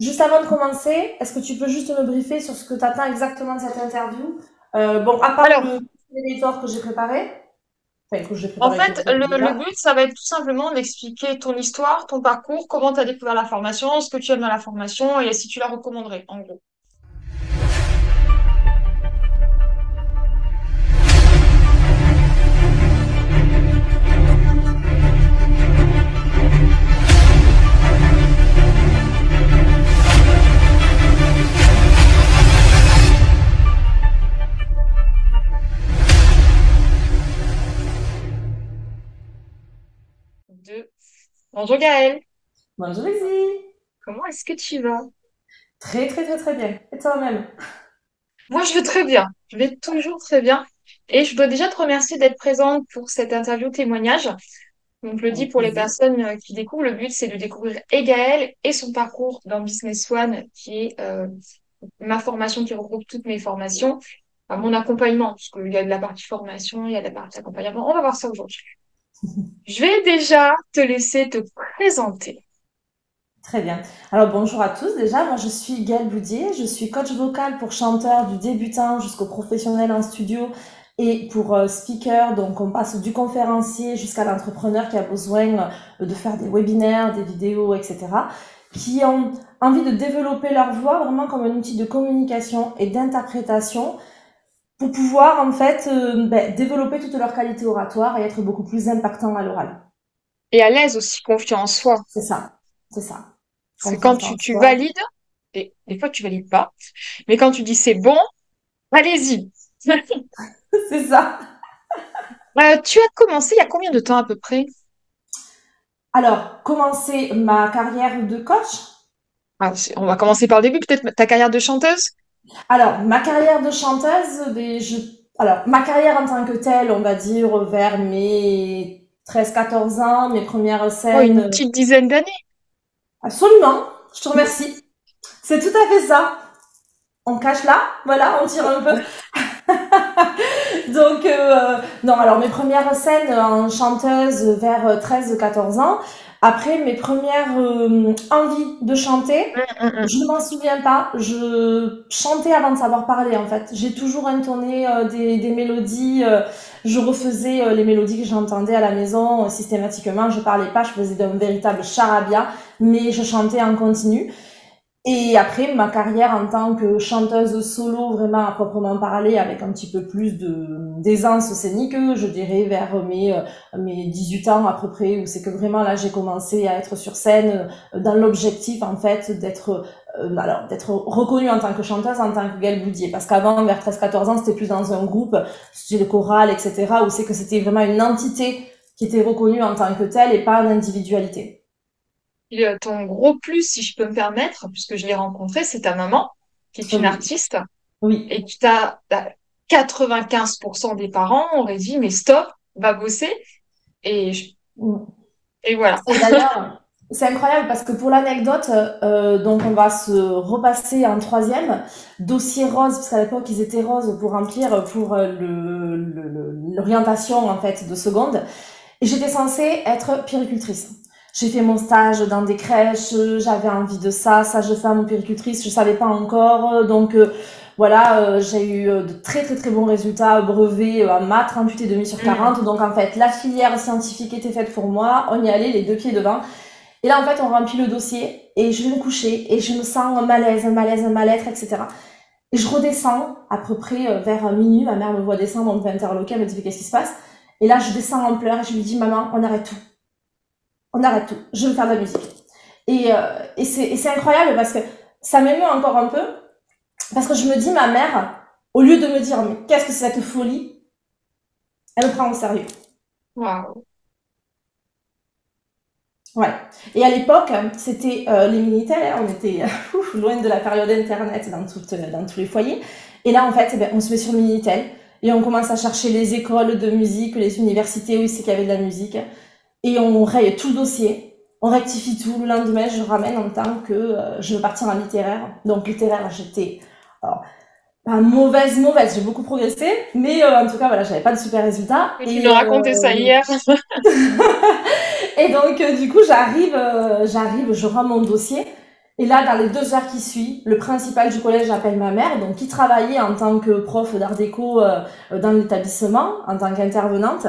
Juste avant de commencer, est-ce que tu peux juste me briefer sur ce que tu attends exactement de cette interview? Bon, à part Alors, le éditor que j'ai préparé, enfin que j'ai en préparé, que fait, vous avez le déjà. but, ça va être tout simplement d'expliquer ton histoire, ton parcours, comment tu as découvert la formation, ce que tu aimes dans la formation et si tu la recommanderais, en gros. Deux. Bonjour Gaëlle, Bonjour Izzy. comment est-ce que tu vas? Très très très très bien. Et toi-même? Moi, je vais très bien. Je vais toujours très bien. Et je dois déjà te remercier d'être présente pour cette interview témoignage. Donc, je le dis Avec pour les plaisir. personnes qui découvrent, le but, c'est de découvrir et Gaëlle et son parcours dans Business One, qui est ma formation qui regroupe toutes mes formations, enfin, mon accompagnement, parce qu'il y a de la partie formation, il y a de la partie accompagnement. On va voir ça aujourd'hui. Je vais déjà te laisser te présenter. Très bien. Alors bonjour à tous déjà, moi je suis Gaëlle Boudier, je suis coach vocal pour chanteur du débutant jusqu'au professionnel en studio et pour speaker, donc on passe du conférencier jusqu'à l'entrepreneur qui a besoin de faire des webinaires, des vidéos, etc. Qui ont envie de développer leur voix vraiment comme un outil de communication et d'interprétation pour pouvoir en fait développer toute leur qualité oratoire et être beaucoup plus impactant à l'oral. Et à l'aise aussi, confiant en soi. C'est ça, c'est ça. Parce que quand Confiance tu, en tu soi. valides, et des fois tu valides pas, mais quand tu dis c'est bon, allez-y. C'est ça. Tu as commencé il y a combien de temps à peu près? Alors, commencer ma carrière de coach. Ah, on va commencer par le début, peut-être ta carrière de chanteuse? Alors, ma carrière de chanteuse, alors, ma carrière en tant que telle, on va dire vers mes 13 14 ans, mes premières Oh, une scènes. petite dizaine d'années. Absolument, je te remercie. C'est tout à fait ça. On cache là, voilà, on tire un peu. Donc, non, alors mes premières scènes en chanteuse vers 13 14 ans. Après, mes premières envies de chanter, je ne m'en souviens pas. Je chantais avant de savoir parler, en fait. J'ai toujours intoné des mélodies. Je refaisais les mélodies que j'entendais à la maison systématiquement. Je parlais pas, je faisais d'un véritable charabia, mais je chantais en continu. Et après, ma carrière en tant que chanteuse solo, vraiment à proprement parler, avec un petit peu plus d'aisance scénique, je dirais vers mes 18 ans à peu près, où c'est que vraiment là, j'ai commencé à être sur scène dans l'objectif, en fait, d'être reconnue en tant que chanteuse, en tant que Gaëlle Boudier. Parce qu'avant, vers 13 14 ans, c'était plus dans un groupe, style choral, etc., où c'est que c'était vraiment une entité qui était reconnue en tant que telle et pas une individualité. Et, ton gros plus, si je peux me permettre, puisque je l'ai rencontrée, c'est ta maman, qui est une Oui, artiste, oui. et qui t'a, 95% des parents auraient dit, mais stop, va bosser, et, et voilà. Et d'ailleurs, c'est incroyable parce que pour l'anecdote, donc on va se repasser en troisième, dossier rose, parce qu'à l'époque ils étaient roses pour remplir pour l'orientation en fait de seconde. Et j'étais censée être puéricultrice. J'ai fait mon stage dans des crèches, j'avais envie de ça, sage-femme ou puéricultrice, je savais pas encore. Donc voilà, j'ai eu de très très très bons résultats brevets en maths 38,5 sur Hmm. 40. Donc en fait, la filière scientifique était faite pour moi, on y allait les deux pieds devant. Et là en fait, on remplit le dossier et je vais me coucher et je me sens malaise, malaise, mal-être, etc. Et je redescends à peu près vers minuit, ma mère me voit descendre, on me fait interloquer, elle me dit qu'est-ce qui se passe. Et là, je descends en pleurs et je lui dis maman, on arrête tout, on arrête tout, je veux faire de la musique. Et c'est incroyable parce que ça m'émeut encore un peu, parce que je me dis, ma mère, au lieu de me dire, mais qu'est-ce que c'est cette folie, elle me prend au sérieux. Waouh. Ouais. Et à l'époque, c'était les Minitel, hein, on était loin de la période Internet dans tous les foyers. Et là, en fait, eh ben, on se met sur le Minitel et on commence à chercher les écoles de musique, les universités où c'est qu'il y avait de la musique. Et on raye tout le dossier. On rectifie tout. Le lendemain, je ramène en tant que je veux partir en littéraire. Donc, littéraire, j'étais alors, pas mauvaise, mauvaise. J'ai beaucoup progressé. Mais en tout cas, voilà, j'avais pas de super résultats. Et tu nous racontais ça hier. Et donc, du coup, j'arrive, je rends mon dossier. Et là, dans les 2 heures qui suivent, le principal du collège appelle ma mère, donc qui travaillait en tant que prof d'art déco dans l'établissement, en tant qu'intervenante.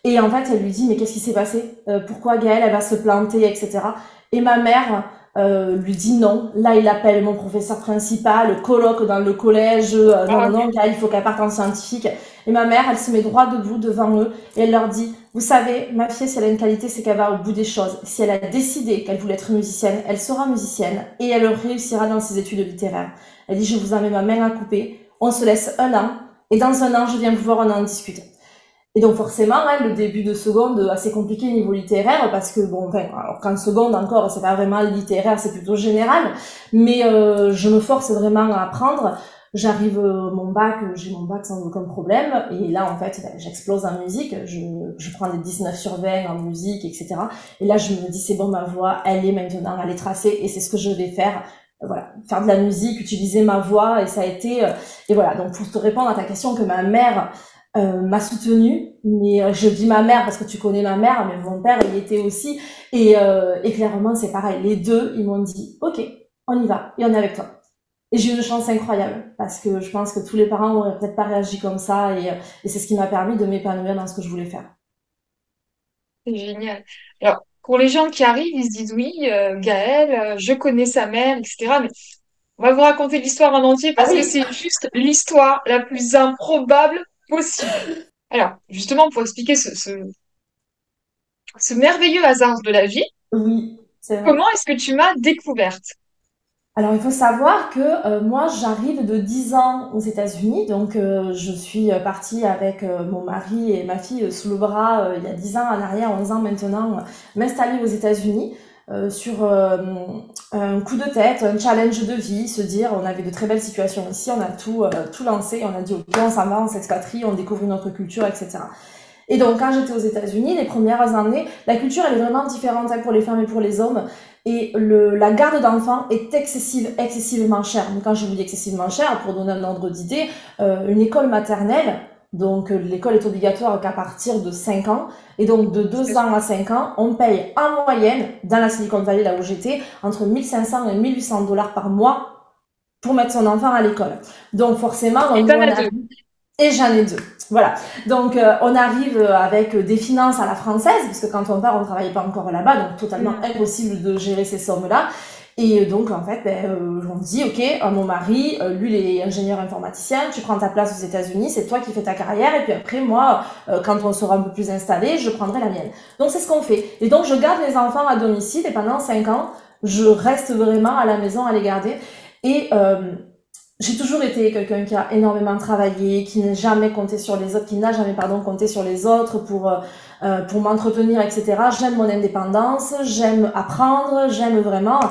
Et en fait, elle lui dit, mais qu'est-ce qui s'est passé? Pourquoi Gaëlle, elle va se planter, etc. Et ma mère lui dit non. Là, il appelle mon professeur principal, colloque dans le collège. Non, Ah, non, ok. non, Gaëlle, il faut qu'elle parte en scientifique. Et ma mère, elle se met droit debout devant eux et elle leur dit, vous savez, ma fille, si elle a une qualité, c'est qu'elle va au bout des choses. Si elle a décidé qu'elle voulait être musicienne, elle sera musicienne et elle réussira dans ses études littéraires. Elle dit, je vous en mets ma main à couper. On se laisse 1 an et dans 1 an, je viens vous voir, on en discute. Et donc forcément, hein, le début de seconde assez compliqué au niveau littéraire parce que bon, enfin, alors qu'en seconde encore, c'est pas vraiment littéraire, c'est plutôt général, mais je me force vraiment à apprendre. J'arrive mon bac, j'ai mon bac sans aucun problème, et là en fait, ben, j'explose en musique, je prends des 19 sur 20 en musique, etc. Et là, je me dis c'est bon, ma voix, elle est maintenant, elle est tracée, et c'est ce que je vais faire. Voilà, faire de la musique, utiliser ma voix, et ça a été, et voilà. Donc pour te répondre à ta question, que ma mère m'a soutenue, mais je dis ma mère parce que tu connais ma mère, mais mon père il était aussi, et clairement c'est pareil, les deux ils m'ont dit ok, on y va et on est avec toi. Et j'ai eu une chance incroyable parce que je pense que tous les parents n'auraient peut-être pas réagi comme ça, et c'est ce qui m'a permis de m'épanouir dans ce que je voulais faire. C'est génial. Alors, pour les gens qui arrivent, ils se disent oui, Gaëlle, je connais sa mère, etc. Mais on va vous raconter l'histoire en entier Ah parce que oui, c'est juste l'histoire la plus improbable possible. Alors, justement, pour expliquer ce merveilleux hasard de la vie, oui, c'est vrai. comment est-ce que tu m'as découverte? Alors, il faut savoir que moi, j'arrive de 10 ans aux États-Unis, donc je suis partie avec mon mari et ma fille sous le bras il y a 10 ans en arrière, 11 ans maintenant, m'installer aux États-Unis sur un coup de tête, un challenge de vie, se dire on avait de très belles situations ici, on a tout lancé, on a dit ok, on s'en va, on s'expatrie, on découvre notre culture, etc. Et donc, quand j'étais aux États-Unis, les premières années, la culture, elle est vraiment différente hein, pour les femmes et pour les hommes. Et la garde d'enfants est excessivement chère. Mais quand je vous dis excessivement chère, pour donner un ordre d'idée, une école maternelle, donc l'école est obligatoire qu'à partir de 5 ans, et donc de 2 ans à 5 ans, on paye en moyenne, dans la Silicon Valley, là où j'étais, entre 1500 et 1800 dollars par mois pour mettre son enfant à l'école. Donc forcément, Et nous, t'en on as a deux. et j'en ai 2. Voilà. Donc, on arrive avec des finances à la française, parce que quand on part, on ne travaillait pas encore là-bas, donc totalement Hmm. impossible de gérer ces sommes-là. Et donc, en fait, on dit, OK, mon mari, lui, il est ingénieur informaticien, tu prends ta place aux États-Unis, c'est toi qui fais ta carrière, et puis après, moi, quand on sera un peu plus installé, je prendrai la mienne. Donc, c'est ce qu'on fait. Et donc, je garde les enfants à domicile, et pendant 5 ans, je reste vraiment à la maison à les garder. Et j'ai toujours été quelqu'un qui a énormément travaillé, qui n'a jamais compté sur les autres, qui n'a jamais pardon compté sur les autres pour m'entretenir, etc. J'aime mon indépendance, j'aime apprendre, j'aime vraiment.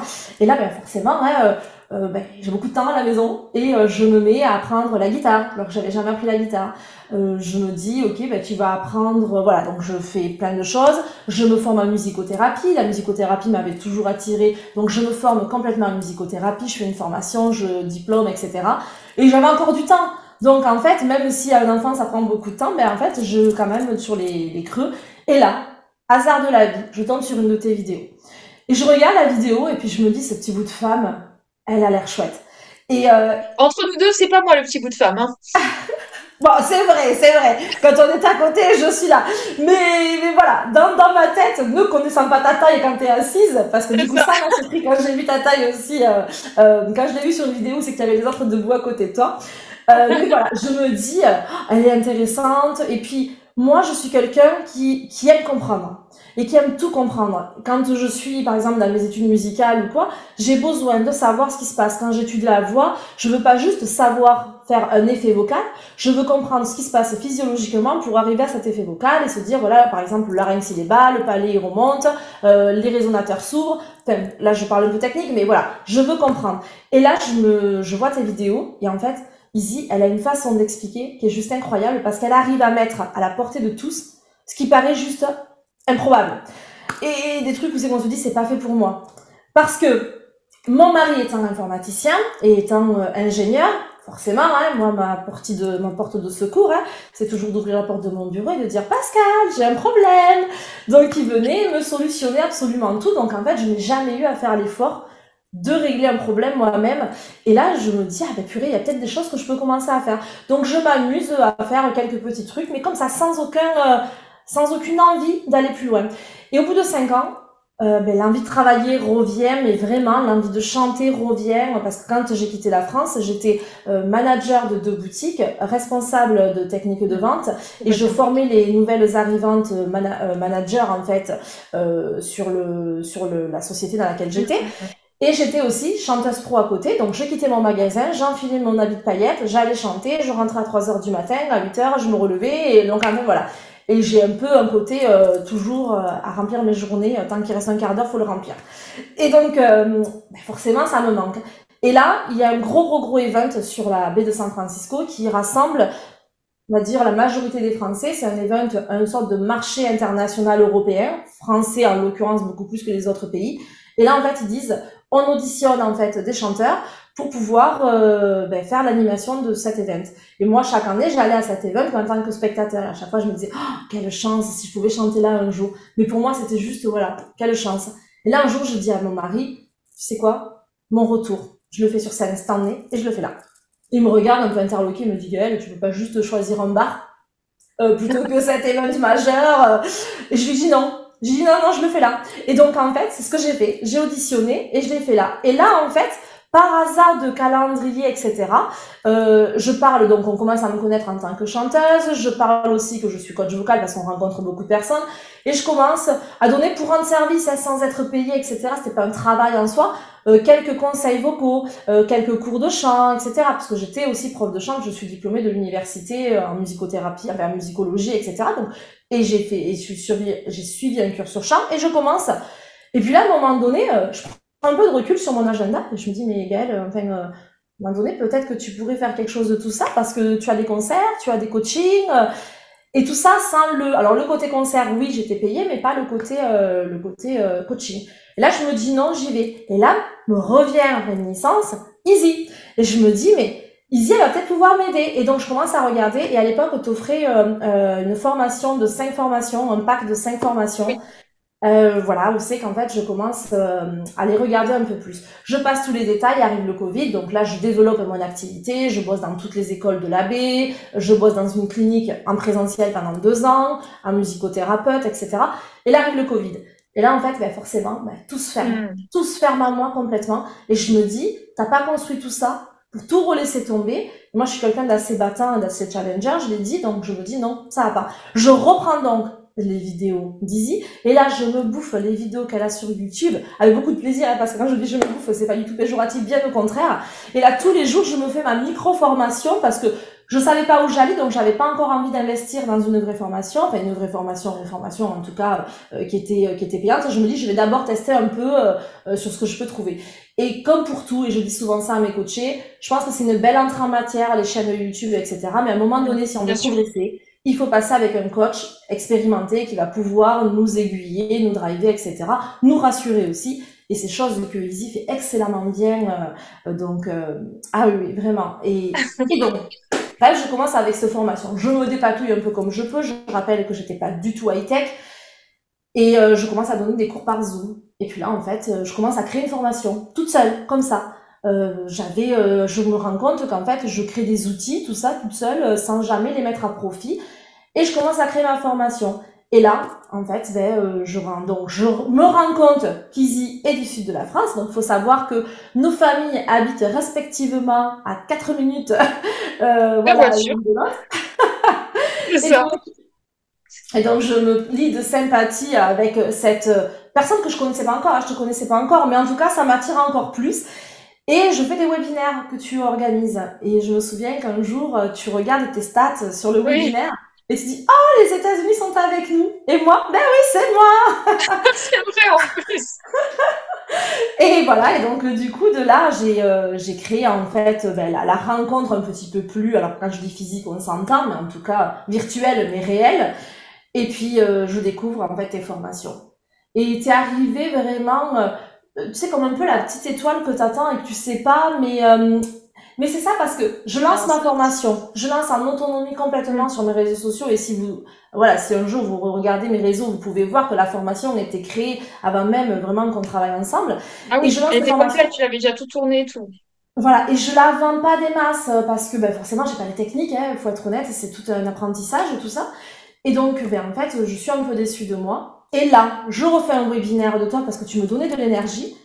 Et là, ben forcément, hein, j'ai beaucoup de temps à la maison et je me mets à apprendre la guitare, alors que j'avais jamais appris la guitare. Je me dis, ok, ben tu vas apprendre, voilà. Donc je fais plein de choses. Je me forme en musicothérapie. La musicothérapie m'avait toujours attirée, donc je me forme complètement en musicothérapie. Je fais une formation, je diplôme, etc. Et j'avais encore du temps. Donc en fait, même si à un enfant ça prend beaucoup de temps, ben en fait, je quand même sur les creux. Et là, hasard de la vie, je tombe sur une de tes vidéos. Et je regarde la vidéo et puis je me dis, ce petit bout de femme, elle a l'air chouette. Et Entre nous deux, c'est pas moi le petit bout de femme, hein. bon, c'est vrai, c'est vrai. Quand on est à côté, je suis là. Mais voilà, dans ma tête, ne connaissant pas ta taille quand t'es assise, parce que C'est du coup, ça. ça m'a surpris quand j'ai vu ta taille aussi. Quand je l'ai vu sur une vidéo, c'est qu'il y avait les autres debout à côté de toi. Mais voilà, je me dis, elle est intéressante. Et puis, moi, je suis quelqu'un qui aime comprendre et qui aime tout comprendre. Quand je suis, par exemple, dans mes études musicales ou quoi, j'ai besoin de savoir ce qui se passe. Quand j'étudie la voix, je veux pas juste savoir faire un effet vocal, je veux comprendre ce qui se passe physiologiquement pour arriver à cet effet vocal et se dire, voilà, par exemple, le larynx il est bas, le palais il remonte, les résonateurs s'ouvrent. Enfin, là, je parle un peu technique, mais voilà, je veux comprendre. Et là, je vois tes vidéos et en fait, Izzy, elle a une façon d'expliquer qui est juste incroyable parce qu'elle arrive à mettre à la portée de tous ce qui paraît juste improbable. Et des trucs où c'est qu'on se dit, c'est pas fait pour moi. Parce que mon mari étant informaticien et étant ingénieur, forcément, hein, moi, ma porte de secours, hein, c'est toujours d'ouvrir la porte de mon bureau et de dire Pascal, j'ai un problème. Donc, il venait me solutionner absolument tout. Donc, en fait, je n'ai jamais eu à faire l'effort de régler un problème moi-même. Et là, je me dis, ah ben purée, il y a peut-être des choses que je peux commencer à faire. Donc, je m'amuse à faire quelques petits trucs, mais comme ça, sans aucune envie d'aller plus loin. Et au bout de 5 ans, ben, l'envie de travailler revient, mais vraiment, l'envie de chanter revient, parce que quand j'ai quitté la France, j'étais manager de 2 boutiques, responsable de technique de vente, et je formais les nouvelles arrivantes managers, en fait, la société dans laquelle j'étais. Et j'étais aussi chanteuse pro à côté, donc je quittais mon magasin, j'enfilais mon habit de paillettes, j'allais chanter, je rentrais à 3 heures du matin, à 8 heures, je me relevais, et donc voilà. Et j'ai un peu un côté toujours à remplir mes journées, tant qu'il reste un quart d'heure, faut le remplir. Et donc forcément, ça me manque. Et là, il y a un gros event sur la baie de San Francisco qui rassemble, on va dire, la majorité des Français. C'est un event, une sorte de marché international européen, français en l'occurrence beaucoup plus que les autres pays. Et là, en fait, ils disent, on auditionne en fait des chanteurs pour pouvoir faire l'animation de cet event. Et moi, chaque année, j'allais à cet event en tant que spectateur. Et à chaque fois, je me disais, oh, quelle chance si je pouvais chanter là un jour. Mais pour moi, c'était juste, voilà, quelle chance. Et là, un jour, je dis à mon mari, tu sais quoi, mon retour, je le fais sur scène cette année et je le fais là. Il me regarde un peu interloqué, il me dit, Gaëlle, tu peux pas juste choisir un bar plutôt que cet event majeur. Et je lui dis non. Je lui dis non, je le fais là. Et donc, en fait, c'est ce que j'ai fait. J'ai auditionné et je l'ai fait là. Et là, en fait, par hasard de calendrier, etc., je parle, donc on commence à me connaître en tant que chanteuse, je parle aussi que je suis coach vocal parce qu'on rencontre beaucoup de personnes, et je commence à donner pour rendre service sans être payée, etc., c'était pas un travail en soi, quelques conseils vocaux, quelques cours de chant, etc., parce que j'étais aussi prof de chant, je suis diplômée de l'université en musicothérapie, enfin en musicologie, etc., donc, et j'ai suivi un cursus chant, et je commence, et puis là, à un moment donné, je un peu de recul sur mon agenda et je me dis mais Gaëlle, enfin à un moment donné peut-être que tu pourrais faire quelque chose de tout ça parce que tu as des concerts, tu as des coachings et tout ça sans le côté concert, oui j'étais payée mais pas le côté coaching. Et là je me dis non, j'y vais. Et là me revient en réminiscence Easy et je me dis mais Easy elle va peut-être pouvoir m'aider. Et donc je commence à regarder et à l'époque t'offrais une formation de 5 formations, un pack de 5 formations. Oui. Voilà, où c'est qu'en fait, je commence à les regarder un peu plus. Je passe tous les détails, arrive le Covid, donc là, je développe mon activité, je bosse dans toutes les écoles de l'AB, je bosse dans une clinique en présentiel pendant 2 ans, en musicothérapeute, etc. Et là, arrive le Covid. Et là, en fait, forcément, tout se ferme. Tout se ferme à moi complètement. Et je me dis, t'as pas construit tout ça pour tout relaisser tomber. Moi, je suis quelqu'un d'assez battant, d'assez challenger, je l'ai dit, donc je me dis non, ça va pas. Je reprends donc les vidéos d'Izzy. Et là, je me bouffe les vidéos qu'elle a sur YouTube avec beaucoup de plaisir, hein, parce que quand je dis je me bouffe, c'est pas du tout péjoratif, bien au contraire. Et là, tous les jours, je me fais ma micro-formation parce que je savais pas où j'allais, donc j'avais pas encore envie d'investir dans une vraie formation, enfin une vraie formation, une formation en tout cas qui était payante. Je me dis, je vais d'abord tester un peu sur ce que je peux trouver. Et comme pour tout, et je dis souvent ça à mes coachés, je pense que c'est une belle entrée en matière, les chaînes YouTube, etc. Mais à un moment donné, si on veut progresser, il faut passer avec un coach expérimenté qui va pouvoir nous aiguiller, nous driver, etc., nous rassurer aussi. Et c'est chose que Izzy fait excellemment bien. Ah oui, vraiment. Et donc, bref, je commence avec cette formation. Je me dépatouille un peu comme je peux. Je rappelle que j'étais pas du tout high-tech. Et je commence à donner des cours par Zoom. Et puis là, en fait, je commence à créer une formation, toute seule, comme ça. Je me rends compte qu'en fait, je crée des outils, tout ça, toute seule, sans jamais les mettre à profit. Et je commence à créer ma formation. Et là, en fait, je me rends compte qu'Izzy est du sud de la France. Donc, il faut savoir que nos familles habitent respectivement à 4 minutes, voilà, l'une de l'autre. C'est ça. Et donc, je me lie de sympathie avec cette personne que je connaissais pas encore. Je te connaissais pas encore, mais en tout cas, ça m'attire encore plus. Et je fais des webinaires que tu organises. Et je me souviens qu'un jour, tu regardes tes stats sur le webinaire et tu dis, oh, les États-Unis sont avec nous. Et moi, ben oui, c'est moi. C'est vrai en plus. Et voilà. Et donc, du coup, de là, j'ai créé en fait la rencontre un petit peu plus. Alors, quand je dis physique, on s'entend, mais en tout cas virtuelle, mais réelle. Et puis, je découvre en fait tes formations. Et t'es arrivé vraiment, tu sais, comme un peu la petite étoile que t'attends et que tu sais pas, mais Mais c'est ça parce que je lance ma formation, je lance en autonomie complètement sur mes réseaux sociaux et si vous, voilà, si un jour vous regardez mes réseaux, vous pouvez voir que la formation a été créée avant même vraiment qu'on travaille ensemble. Ah Et je oui, lance elle cette était formation, complète, tu l'avais déjà tout tourné et tout. voilà, et je la vends pas des masses parce que ben, forcément j'ai pas les techniques, il faut être honnête, c'est tout un apprentissage et tout ça. Et donc, ben, en fait, je suis un peu déçue de moi. Et là, je refais un webinaire de toi parce que tu me donnais de l'énergie.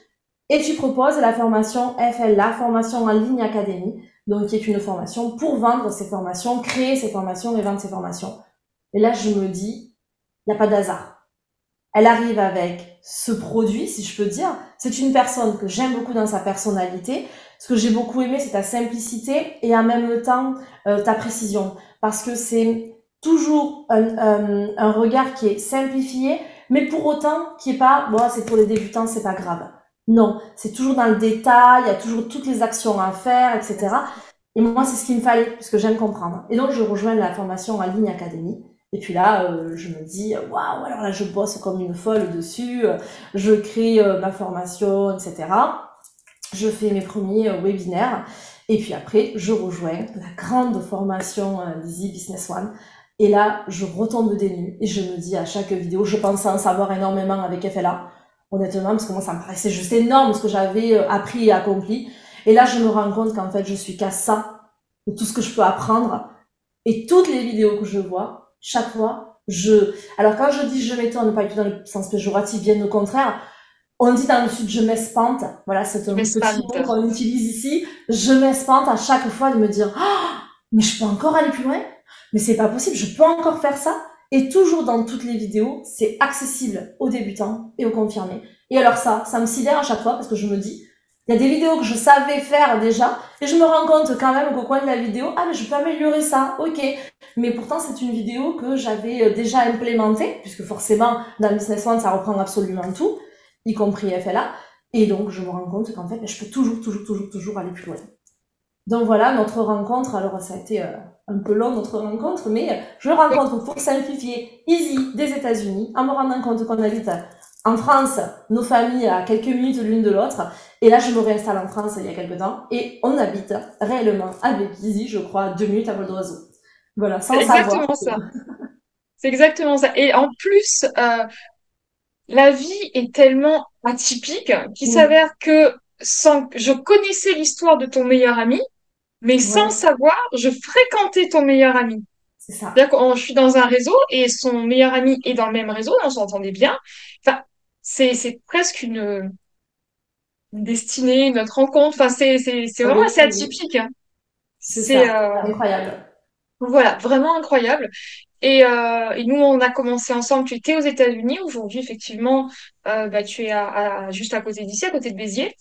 Et tu proposes la formation FLA, formation en ligne académie, donc qui est une formation pour vendre ces formations, créer ces formations et vendre ces formations. Et là, je me dis, il n'y a pas d'hasard. Elle arrive avec ce produit, si je peux dire. C'est une personne que j'aime beaucoup dans sa personnalité. Ce que j'ai beaucoup aimé, c'est ta simplicité et en même temps ta précision. Parce que c'est toujours un regard qui est simplifié, mais pour autant qui est pas, bon, c'est pour les débutants, c'est pas grave. Non, c'est toujours dans le détail, il y a toujours toutes les actions à faire, etc. Et moi, c'est ce qu'il me fallait, puisque j'aime comprendre. Et donc, je rejoins la formation en ligne académie. Et puis là, je me dis, waouh, alors là, je bosse comme une folle dessus, je crée ma formation, etc. Je fais mes premiers webinaires. Et puis après, je rejoins la grande formation d'Easy Business One. Et là, je retombe des nues et je me dis à chaque vidéo, je pensais en savoir énormément avec FLA, honnêtement, parce que moi, ça me paraissait juste énorme ce que j'avais appris et accompli. Et là, je me rends compte qu'en fait, je suis qu'à ça, de tout ce que je peux apprendre. Et toutes les vidéos que je vois, chaque fois, alors quand je dis je m'étonne, pas du tout dans le sens péjoratif, bien au contraire, on dit dans le sud je m'espante, voilà, c'est Je un petit m'espante. mot qu'on utilise ici, je m'espante à chaque fois de me dire, oh, mais je peux encore aller plus loin, mais c'est pas possible, je peux encore faire ça. Et toujours dans toutes les vidéos, c'est accessible aux débutants et aux confirmés. Et alors ça me sidère à chaque fois parce que je me dis, il y a des vidéos que je savais faire déjà, et je me rends compte quand même qu'au coin de la vidéo, ah mais je peux améliorer ça, ok. Mais pourtant c'est une vidéo que j'avais déjà implémentée, puisque forcément dans le Business One ça reprend absolument tout, y compris FLA. Et donc je me rends compte qu'en fait je peux toujours aller plus loin. Donc voilà, notre rencontre, alors ça a été un peu long notre rencontre, mais je rencontre pour simplifier Easy des États-Unis, en me rendant compte qu'on habite en France, nos familles à quelques minutes l'une de l'autre, et là je me réinstalle en France il y a quelques temps, et on habite réellement avec Easy, je crois, 2 minutes à vol d'oiseau. Voilà, C'est sans savoir. exactement ça. C'est exactement ça. Et en plus, la vie est tellement atypique qu'il Oui, s'avère que je connaissais l'histoire de ton meilleur ami, mais sans ouais, savoir, je fréquentais ton meilleur ami. c'est ça. C'est-à-dire que je suis dans un réseau et son meilleur ami est dans le même réseau, on s'entendait bien. Enfin, c'est presque une destinée, notre rencontre. Enfin, c'est vraiment Oui, assez oui, atypique, hein. c'est C'est ça. Incroyable. voilà, vraiment incroyable. Et nous, on a commencé ensemble. Tu étais aux États-Unis. Aujourd'hui, effectivement, bah, tu es juste à côté d'ici, à côté de Béziers,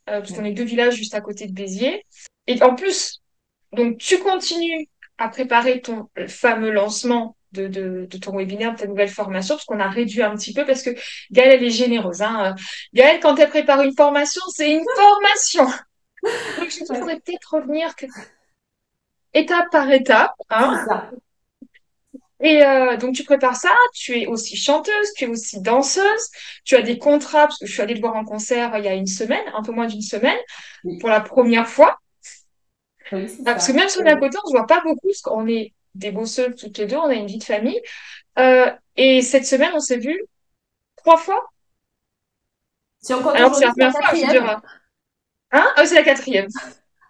parce qu'on est deux villages juste à côté de Béziers. Et en plus, donc, tu continues à préparer ton fameux lancement de ton webinaire, de ta nouvelle formation, parce qu'on a réduit un petit peu, parce que Gaëlle, elle est généreuse, hein. Gaëlle, quand elle prépare une formation, c'est une formation. Donc, je il Ouais, faudrait peut-être revenir étape par étape, c'est hein. ça. Et donc, tu prépares ça, tu es aussi chanteuse, tu es aussi danseuse, tu as des contrats, parce que je suis allée te voir en concert il y a une semaine, un peu moins d'une semaine, Oui, pour la première fois. oui, c'est Ah, parce que ça. même si on est à côté, on se voit pas beaucoup, parce qu'on est des bosseuses toutes les deux, on a une vie de famille. Et cette semaine, on s'est vus 3 fois, Si on compte alors que c'est aujourd'hui, la c'est la première fois, je veux dire, quatrième. hein? Ah oui, c'est la quatrième.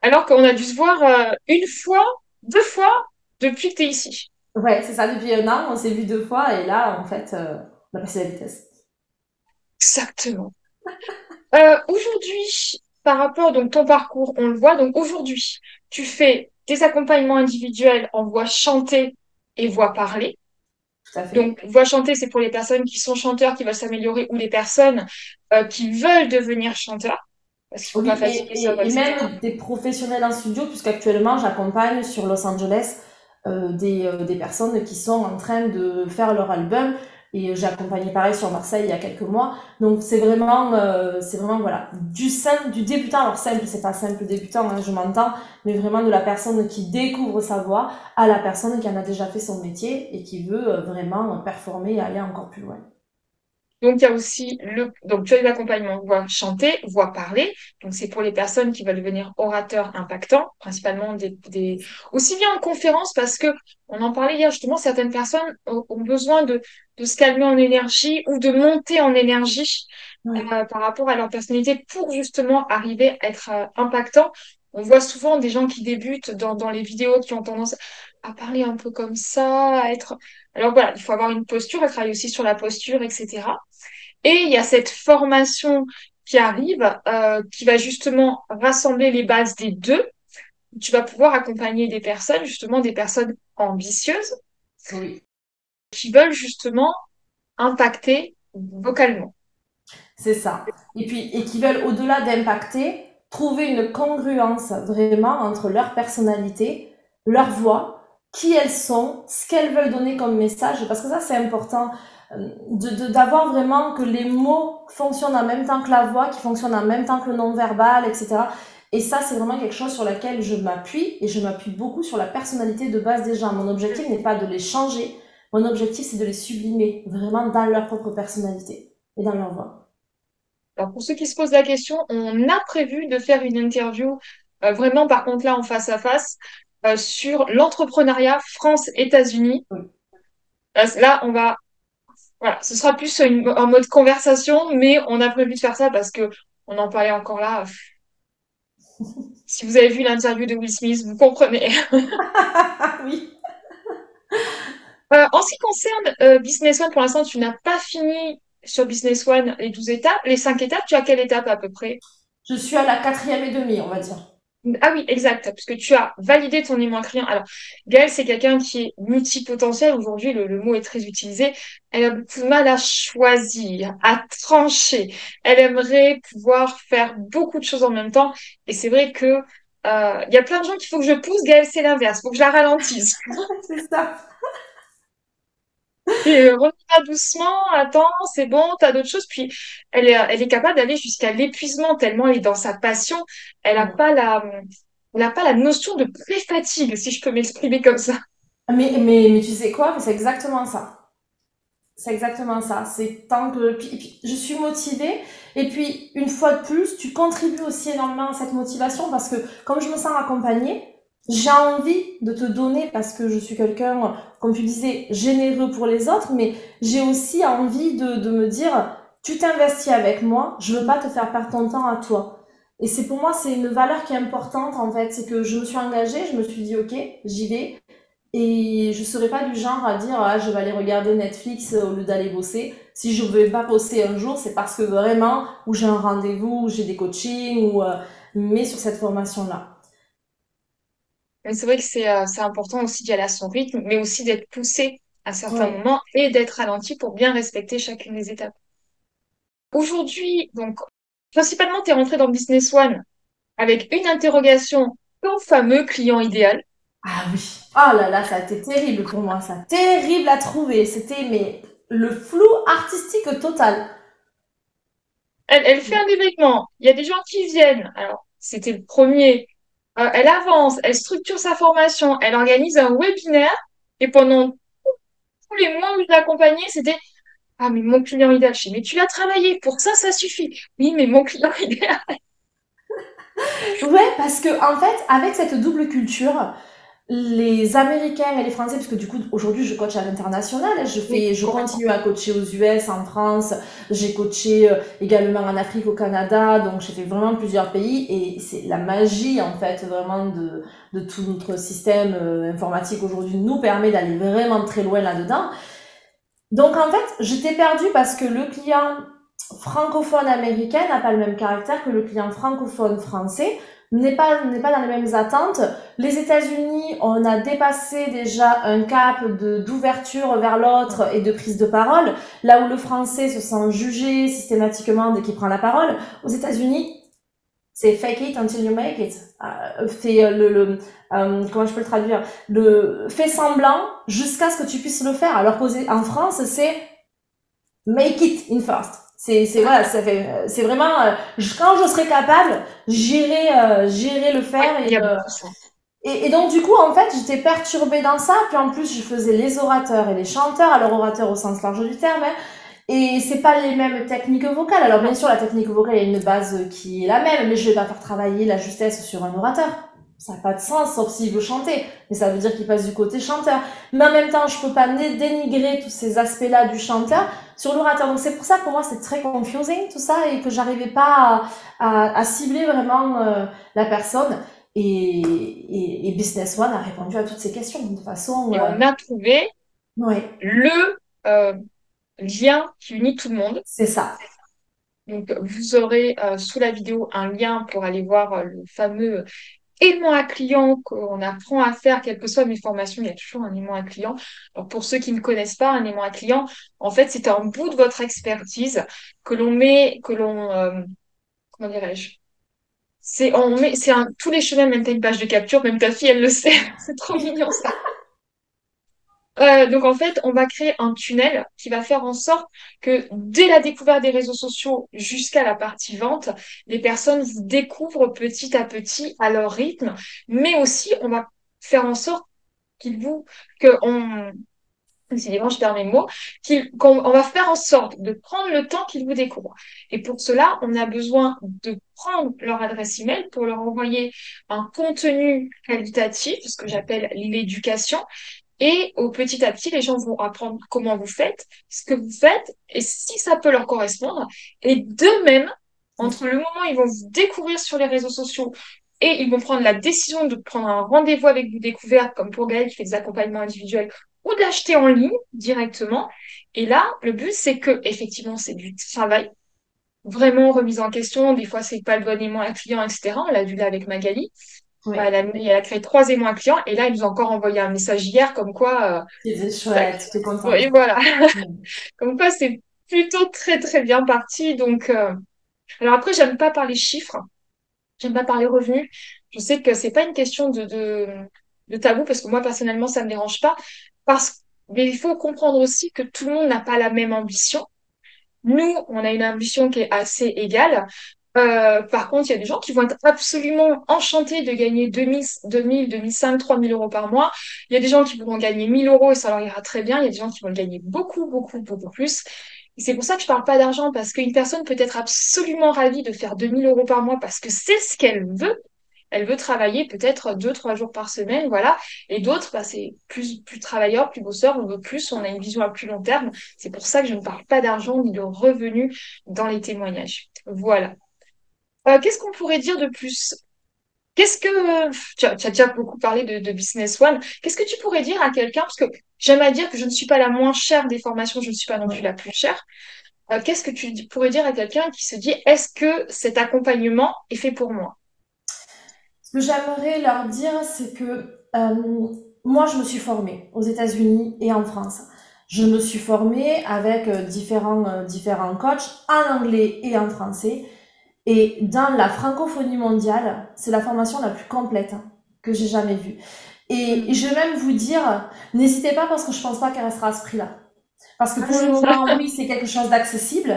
Alors qu'on a dû se voir une fois, 2 fois depuis que tu es ici. Ouais, c'est ça, depuis un an, on s'est vu 2 fois et là, en fait, on a passé la vitesse. Exactement. Aujourd'hui, par rapport donc ton parcours, on le voit. Donc aujourd'hui, tu fais des accompagnements individuels en voix chantée et voix parlée. Tout à fait. Donc voix chantée, c'est pour les personnes qui sont chanteurs, qui veulent s'améliorer, ou les personnes qui veulent devenir chanteurs, parce qu'il faut pas Oui, fatiguer sa voix, et etc. même des professionnels en studio, puisqu'actuellement, j'accompagne sur Los Angeles des personnes qui sont en train de faire leur album. Et j'ai accompagné pareil sur Marseille il y a quelques mois. Donc c'est vraiment voilà, du simple, du débutant. Alors simple, c'est pas simple débutant, hein, je m'entends, mais vraiment de la personne qui découvre sa voix à la personne qui en a déjà fait son métier et qui veut vraiment performer et aller encore plus loin. Donc, il y a aussi donc tu as l'accompagnement voix chanter, voix parler. Donc, c'est pour les personnes qui veulent devenir orateurs impactants, principalement aussi bien en conférence parce que on en parlait hier, justement, certaines personnes ont besoin de se calmer en énergie ou de monter en énergie Oui, par rapport à leur personnalité pour justement arriver à être impactant. On voit souvent des gens qui débutent dans les vidéos qui ont tendance à parler un peu comme ça, à être... Alors voilà, il faut avoir une posture, elle travaille aussi sur la posture, etc. Et il y a cette formation qui arrive, qui va justement rassembler les bases des deux. Tu vas pouvoir accompagner des personnes, justement des personnes ambitieuses, oui. qui veulent justement impacter vocalement. C'est ça. Et puis, et qui veulent, au-delà d'impacter, trouver une congruence vraiment entre leur personnalité, leur voix, qui elles sont, ce qu'elles veulent donner comme message, parce que ça, c'est important d'avoir vraiment que les mots fonctionnent en même temps que la voix, qui fonctionnent en même temps que le non-verbal, etc. Et ça, c'est vraiment quelque chose sur laquelle je m'appuie, et je m'appuie beaucoup sur la personnalité de base des gens. Mon objectif n'est pas de les changer, mon objectif, c'est de les sublimer, vraiment dans leur propre personnalité et dans leur voix. Alors, pour ceux qui se posent la question, on a prévu de faire une interview, vraiment par contre là en face à face, sur l'entrepreneuriat France-États-Unis. Oui. Là, voilà, ce sera plus en mode conversation, mais on a prévu de faire ça parce que on en parlait encore là. Si vous avez vu l'interview de Will Smith, vous comprenez. Ah oui. En ce qui concerne Business One, pour l'instant, tu n'as pas fini sur Business One les 12 étapes. Les 5 étapes, tu as quelle étape à peu près? Je suis à la quatrième et demie, on va dire. Ah oui, exact, puisque tu as validé ton aimant client. Alors, Gaëlle, c'est quelqu'un qui est multipotentiel. Aujourd'hui, le mot est très utilisé. Elle a beaucoup de mal à choisir, à trancher. Elle aimerait pouvoir faire beaucoup de choses en même temps. Et c'est vrai que il y a plein de gens qu'il faut que je pousse. Gaëlle, c'est l'inverse. Il faut que je la ralentisse. C'est ça. Et reviens doucement, attends, c'est bon, t'as d'autres choses. Puis elle est capable d'aller jusqu'à l'épuisement tellement elle est dans sa passion. Elle n'a Ouais. pas elle a pas la notion de pré-fatigue, si je peux m'exprimer comme ça. Mais tu sais quoi? C'est exactement ça. C'est exactement ça. C'est tant que. Puis je suis motivée. Et puis, une fois de plus, tu contribues aussi énormément à cette motivation parce que, comme je me sens accompagnée, j'ai envie de te donner parce que je suis quelqu'un, comme tu disais, généreux pour les autres, mais j'ai aussi envie de me dire, tu t'investis avec moi, je veux pas te faire perdre ton temps à toi. Et c'est pour moi, c'est une valeur qui est importante en fait. C'est que je me suis engagée, je me suis dit, ok, j'y vais. Et je serais pas du genre à dire ah, je vais aller regarder Netflix au lieu d'aller bosser. Si je ne vais pas bosser un jour, c'est parce que vraiment, ou j'ai un rendez-vous, ou j'ai des coachings, mais sur cette formation-là. Mais c'est vrai que c'est important aussi d'y aller à son rythme, mais aussi d'être poussé à certains Ouais. moments et d'être ralenti pour bien respecter chacune des étapes. Aujourd'hui, donc, principalement, tu es rentré dans Business One avec une interrogation, ton fameux client idéal. Ah oui. Oh là là, ça a été terrible pour moi, ça. Terrible à trouver. C'était mais le flou artistique total. Elle fait un événement, il y a des gens qui viennent. Alors, c'était le premier. Elle avance, elle structure sa formation, elle organise un webinaire. Et pendant tous les mois où je l'accompagnais, c'était ah, mais mon client idéal, je dis, mais tu l'as travaillé, pour ça, ça suffit. Oui, mais mon client idéal. Ouais, parce que en fait, avec cette double culture, les Américains et les Français, parce que du coup aujourd'hui je coach à l'international, Oui, je complètement. continue à coacher aux US, en France, j'ai coaché également en Afrique, au Canada, donc j'ai fait vraiment plusieurs pays et c'est la magie en fait vraiment de tout notre système informatique aujourd'hui nous permet d'aller vraiment très loin là-dedans. Donc en fait j'étais perdue parce que le client francophone américain n'a pas le même caractère que le client francophone français, n'est pas dans les mêmes attentes. Les États-Unis, on a dépassé déjà un cap d'ouverture vers l'autre et de prise de parole, là où le français se sent jugé systématiquement dès qu'il prend la parole. Aux États-Unis, c'est fake it until you make it. C'est comment je peux le traduire? Le fais semblant jusqu'à ce que tu puisses le faire. Alors qu'en France, c'est make it in first. C'est voilà, ça fait, c'est vraiment quand je serai capable, j'irai le Oui, faire il y a beaucoup ça. et donc du coup en fait j'étais perturbée dans ça. Puis en plus je faisais les orateurs et les chanteurs, alors orateurs au sens large du terme, hein, Et c'est pas les mêmes techniques vocales. Alors bien sûr, la technique vocale, il y a une base qui est la même, mais je vais pas faire travailler la justesse sur un orateur. Ça n'a pas de sens, sauf s'il veut chanter. Mais ça veut dire qu'il passe du côté chanteur. Mais en même temps, je peux pas dénigrer tous ces aspects-là du chanteur sur l'orateur. Donc c'est pour ça, pour moi, c'est très confusing tout ça et que j'arrivais pas à cibler vraiment la personne. Et Business One a répondu à toutes ces questions de façon... Et on a trouvé ouais, le lien qui unit tout le monde. c'est ça. Donc, vous aurez sous la vidéo un lien pour aller voir le fameux aimant à client qu'on apprend à faire, quelles que soient mes formations, il y a toujours un aimant à client. Alors, pour ceux qui ne connaissent pas, un aimant à client, en fait, c'est un bout de votre expertise que l'on met, comment dirais-je? Tous les chemins mènent à une page de capture, même ta fille, elle le sait. C'est trop mignon, ça. Donc en fait, on va créer un tunnel qui va faire en sorte que dès la découverte des réseaux sociaux jusqu'à la partie vente, les personnes vous découvrent petit à petit à leur rythme, mais aussi on va faire en sorte décidément, je perds mes mots, on va faire en sorte de prendre le temps qu'ils vous découvrent. Et pour cela, on a besoin de prendre leur adresse email pour leur envoyer un contenu qualitatif, ce que j'appelle l'éducation. Et petit à petit, les gens vont apprendre comment vous faites, ce que vous faites, et si ça peut leur correspondre. Et de même, entre le moment où ils vont vous découvrir sur les réseaux sociaux et ils vont prendre la décision de prendre un rendez-vous avec vous découverte, comme pour Gaëlle qui fait des accompagnements individuels, ou d'acheter en ligne directement. Et là, le but, c'est que, effectivement, c'est du travail, vraiment remise en question. Des fois, c'est pas le bon aimant à client, etc. On l'a vu là avec Magali. Oui. Elle a créé 3 aimants clients et là, ils nous ont encore envoyé un message hier comme quoi. C'est chouette, j'étais contente. Et voilà, Mm. comme quoi c'est plutôt très très bien parti. Donc, alors après, j'aime pas parler chiffres, j'aime pas parler revenus. Je sais que c'est pas une question de tabou parce que moi personnellement, ça me dérange pas. Mais il faut comprendre aussi que tout le monde n'a pas la même ambition. Nous, on a une ambition qui est assez égale. Par contre, il y a des gens qui vont être absolument enchantés de gagner 2005, 3000 euros par mois. Il y a des gens qui pourront gagner 1000 euros et ça leur ira très bien. Il y a des gens qui vont gagner beaucoup, beaucoup, beaucoup plus. Et c'est pour ça que je parle pas d'argent parce qu'une personne peut être absolument ravie de faire 2000 euros par mois parce que c'est ce qu'elle veut. Elle veut travailler peut-être 2, 3 jours par semaine, voilà. Et d'autres, bah, c'est plus travailleur, plus bosseur, on veut plus, on a une vision à plus long terme. C'est pour ça que je ne parle pas d'argent ni de revenus dans les témoignages. Voilà. Qu'est-ce qu'on pourrait dire de plus? Tu as déjà beaucoup parlé de Business One. Qu'est-ce que tu pourrais dire à quelqu'un? Parce que j'aime à dire que je ne suis pas la moins chère des formations, je ne suis pas non plus la plus chère. Qu'est-ce que tu pourrais dire à quelqu'un qui se dit, est-ce que cet accompagnement est fait pour moi? Ce que j'aimerais leur dire, c'est que moi, je me suis formée aux États-Unis et en France. Je me suis formée avec différents coachs en anglais et en français. Et dans la francophonie mondiale, c'est la formation la plus complète que j'ai jamais vue. Et je vais même vous dire, n'hésitez pas parce que je pense pas qu'elle restera à ce prix-là. Parce que pour le moment, oui, c'est quelque chose d'accessible,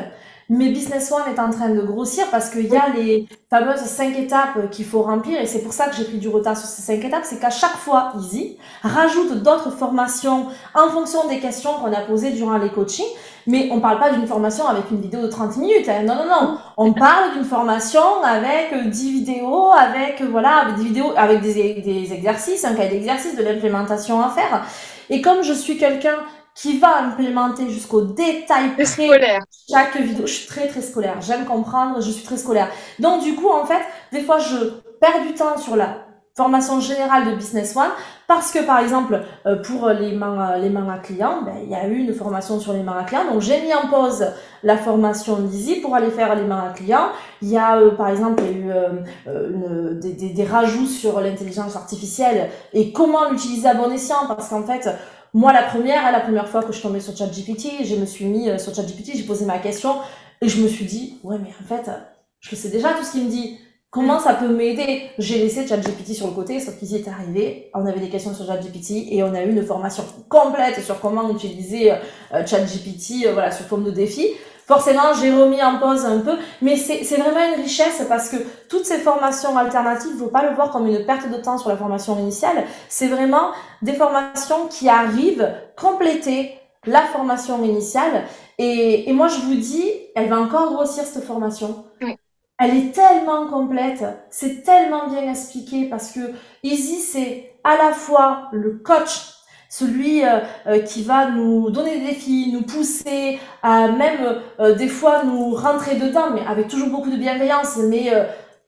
mais Business One est en train de grossir parce qu'il y a les fameuses 5 étapes qu'il faut remplir et c'est pour ça que j'ai pris du retard sur ces 5 étapes, c'est qu'à chaque fois, Easy rajoute d'autres formations en fonction des questions qu'on a posées durant les coachings, mais on parle pas d'une formation avec une vidéo de 30 minutes, hein. Non, non, non. On parle d'une formation avec 10 vidéos, avec, voilà, avec des vidéos, avec des exercices, un cahier d'exercice, de l'implémentation à faire. Et comme je suis quelqu'un qui va implémenter jusqu'au détail près Scolaire. chaque vidéo. Je suis très très scolaire, j'aime comprendre, je suis très scolaire. Donc du coup, en fait, des fois, je perds du temps sur la formation générale de Business One parce que par exemple pour les mains à clients, ben, il y a eu une formation sur les mains à clients, donc j'ai mis en pause la formation d'Easy pour aller faire les mains à clients. Il y a par exemple il y a eu des rajouts sur l'intelligence artificielle et comment l'utiliser à bon escient parce qu'en fait moi, la première fois que je tombais sur ChatGPT, je me suis mis sur ChatGPT, j'ai posé ma question et je me suis dit, ouais, mais en fait, je sais déjà tout ce qu'il me dit. Comment ça peut m'aider? J'ai laissé ChatGPT sur le côté, sauf qu'il y est arrivé. On avait des questions sur ChatGPT et on a eu une formation complète sur comment utiliser ChatGPT, voilà, sous forme de défi. Forcément, j'ai remis en pause un peu, mais c'est vraiment une richesse parce que toutes ces formations alternatives, il ne faut pas le voir comme une perte de temps sur la formation initiale. C'est vraiment des formations qui arrivent compléter la formation initiale Et moi, je vous dis, elle va encore grossir cette formation. Oui, Elle est tellement complète, c'est tellement bien expliqué parce que Easy, c'est à la fois le coach, celui qui va nous donner des défis, nous pousser à même des fois nous rentrer dedans, mais avec toujours beaucoup de bienveillance. Mais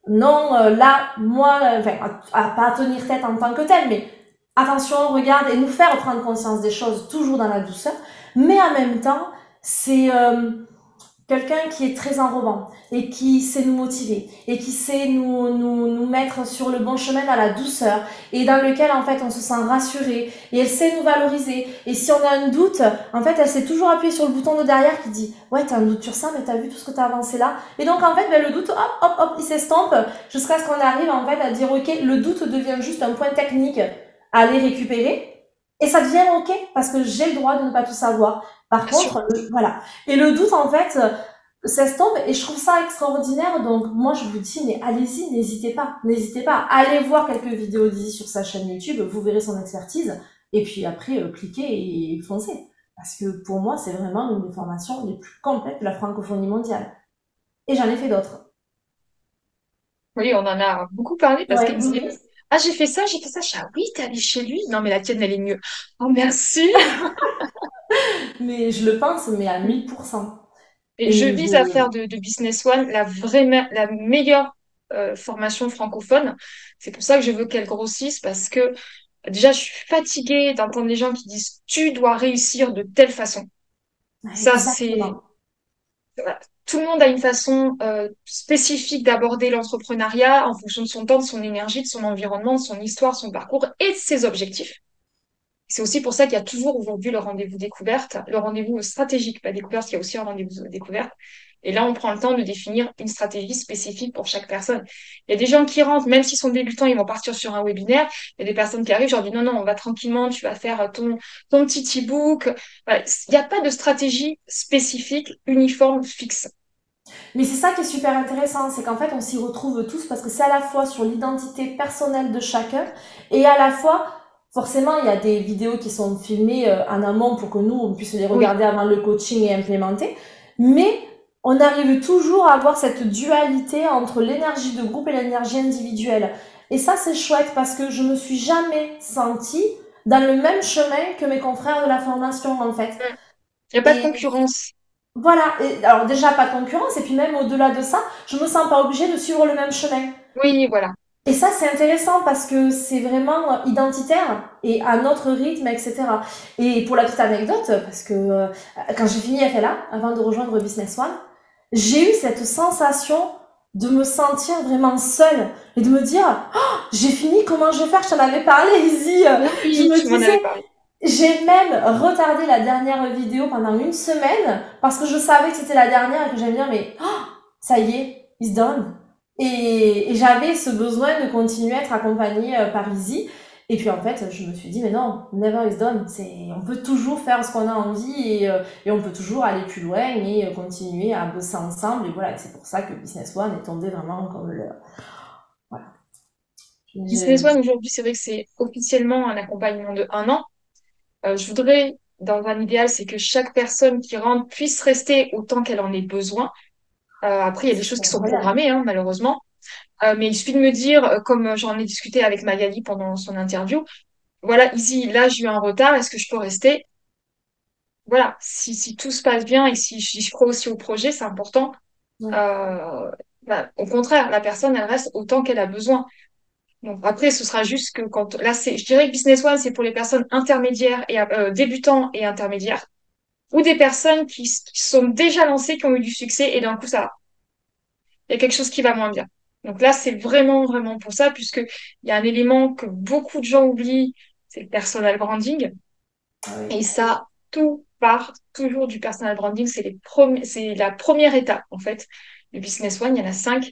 non, là, moi, enfin, à pas tenir tête en tant que tel, mais attention, regarde, et nous faire prendre conscience des choses toujours dans la douceur. Mais en même temps, c'est quelqu'un qui est très enrobant et qui sait nous motiver et qui sait nous mettre sur le bon chemin dans la douceur et dans lequel en fait on se sent rassuré et elle sait nous valoriser et si on a un doute en fait elle sait toujours appuyer sur le bouton de derrière qui dit ouais t'as un doute sur ça mais t'as vu tout ce que t'as avancé là et donc en fait ben, le doute hop hop hop il s'estompe jusqu'à ce qu'on arrive en fait à dire ok le doute devient juste un point technique à aller récupérer et ça devient ok parce que j'ai le droit de ne pas tout savoir. Par bien sûr. contre, voilà. Et le doute, en fait, s'estompe et je trouve ça extraordinaire. Donc, moi, je vous dis, mais allez-y, n'hésitez pas. N'hésitez pas. Allez voir quelques vidéos d'Izzy sur sa chaîne YouTube. Vous verrez son expertise. Et puis après, cliquez et foncez. Parce que pour moi, c'est vraiment une des formations les plus complètes de la francophonie mondiale. Et j'en ai fait d'autres. Oui, on en a beaucoup parlé parce qu'elle me disait, Ouais. ah, j'ai fait ça, j'ai fait ça. Je dis, ah oui, t'es allée chez lui. Non, mais la tienne, elle est mieux. Oh, merci. Mais je le pense, mais à 1000%. Et je Et vise à je... faire de Business One la meilleure formation francophone. C'est pour ça que je veux qu'elle grossisse parce que déjà, je suis fatiguée d'entendre les gens qui disent, tu dois réussir de telle façon. Ça, c'est, Exactement. voilà. Tout le monde a une façon spécifique d'aborder l'entrepreneuriat en fonction de son temps, de son énergie, de son environnement, de son histoire, son parcours et de ses objectifs. C'est aussi pour ça qu'il y a toujours aujourd'hui le rendez-vous découverte, le rendez-vous stratégique, pas découverte, il y a aussi un rendez-vous découverte. Et là, on prend le temps de définir une stratégie spécifique pour chaque personne. Il y a des gens qui rentrent, même s'ils sont débutants, ils vont partir sur un webinaire. Il y a des personnes qui arrivent, je leur dis non, non, on va tranquillement, tu vas faire ton petit e-book. Voilà. Il n'y a pas de stratégie spécifique, uniforme, fixe. Mais c'est ça qui est super intéressant, c'est qu'en fait on s'y retrouve tous parce que c'est à la fois sur l'identité personnelle de chacun et à la fois, forcément il y a des vidéos qui sont filmées en amont pour que nous on puisse les Oui, regarder avant le coaching et implémenter, mais on arrive toujours à avoir cette dualité entre l'énergie de groupe et l'énergie individuelle. Et ça c'est chouette parce que je me suis jamais sentie dans le même chemin que mes confrères de la formation en fait. il n'y a pas de Et concurrence. voilà, et alors déjà pas de concurrence, et puis même au-delà de ça, je me sens pas obligée de suivre le même chemin. Oui, voilà. Et ça, c'est intéressant parce que c'est vraiment identitaire et à notre rythme, etc. Et pour la petite anecdote, parce que quand j'ai fini FLA, avant de rejoindre Business One, j'ai eu cette sensation de me sentir vraiment seule et de me dire, oh, j'ai fini, comment je vais faire? Je t'en avais parlé, Izzy. Je Oui, me tu m'en avais disais, parlé. j'ai même retardé la dernière vidéo pendant une semaine parce que je savais que c'était la dernière et que j'allais me dire mais oh, ça y est, it's done. Et j'avais ce besoin de continuer à être accompagnée par Izzy. Et puis en fait, je me suis dit mais non, never is done. C'est, on peut toujours faire ce qu'on a envie et on peut toujours aller plus loin et continuer à bosser ensemble. Et voilà, et c'est pour ça que Business One est tombé vraiment comme le... Voilà. Business Je- One, aujourd'hui, c'est vrai que c'est officiellement un accompagnement de 1 an. Je voudrais, dans un idéal, c'est que chaque personne qui rentre puisse rester autant qu'elle en ait besoin. Après, il y a des choses c'est qui sont incroyable. programmées, hein, malheureusement. Mais il suffit de me dire, comme j'en ai discuté avec Magali pendant son interview, voilà, ici, là, j'ai eu un retard, est-ce que je peux rester? Voilà, si tout se passe bien et si je crois aussi au projet, c'est important. Ouais. Euh, Bah, au contraire, la personne, elle reste autant qu'elle a besoin. Donc après, ce sera juste que quand là, c'est, je dirais que Business One, c'est pour les personnes intermédiaires et débutants et intermédiaires, ou des personnes qui sont déjà lancées, qui ont eu du succès et d'un coup, ça, il y a quelque chose qui va moins bien. Donc là, c'est vraiment, vraiment pour ça, puisque il y a un élément que beaucoup de gens oublient, c'est le personal branding. Ah oui. Et ça, tout part toujours du personal branding. C'est la première étape, en fait, du Business One. Il y en a 5.